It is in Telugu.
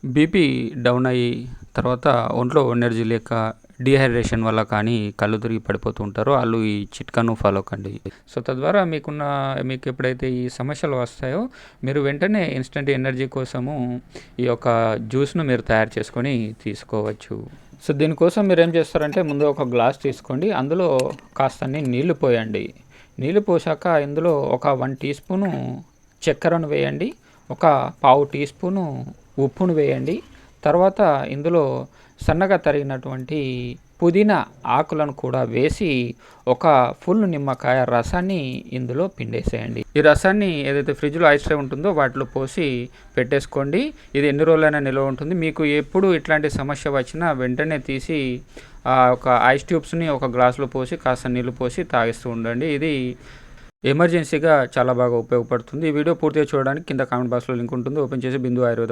బీపీ డౌన్ అయ్యి తర్వాత ఒంట్లో ఎనర్జీ లేక డీహైడ్రేషన్ వల్ల కానీ కళ్ళు తిరిగి పడిపోతూ ఉంటారో వాళ్ళు ఈ చిట్కాను ఫాలో కండి. సో తద్వారా మీకు ఎప్పుడైతే ఈ సమస్యలు వస్తాయో మీరు వెంటనే ఇన్స్టెంట్ ఎనర్జీ కోసము ఈ యొక్క జ్యూస్ను మీరు తయారు చేసుకొని తీసుకోవచ్చు. సో దీనికోసం మీరు ఏం చేస్తారంటే ముందు ఒక గ్లాస్ తీసుకోండి, అందులో కాస్తన్ని నీళ్లు పోయండి. నీళ్లు పోసాక ఇందులో ఒక 1 టీ స్పూను చక్కెరను వేయండి, ఒక పావు టీ స్పూను ఉప్పును వేయండి. తర్వాత ఇందులో సన్నగా తరిగినటువంటి పుదీనా ఆకులను కూడా వేసి ఒక ఫుల్ నిమ్మకాయ రసాన్ని ఇందులో పిండేసేయండి. ఈ రసాన్ని ఏదైతే ఫ్రిడ్జ్లో ఐస్ ట్రే ఉంటుందో వాటిలో పోసి పెట్టేసుకోండి. ఇది ఎన్ని రోజులైనా నిల్వ ఉంటుంది. మీకు ఎప్పుడు ఇట్లాంటి సమస్య వచ్చినా వెంటనే తీసి ఒక ఐస్ ట్యూబ్స్ని ఒక గ్లాసులో పోసి కాస్త నీళ్ళు పోసి తాగిస్తూ ఉండండి. ఇది ఎమర్జెన్సీగా చాలా బాగా ఉపయోగపడుతుంది. ఈ వీడియో పూర్తిగా చూడడానికి కింద కామెంట్ బాక్స్లో లింక్ ఉంటుంది, ఓపెన్ చేసి బిందు ఆయుర్వేద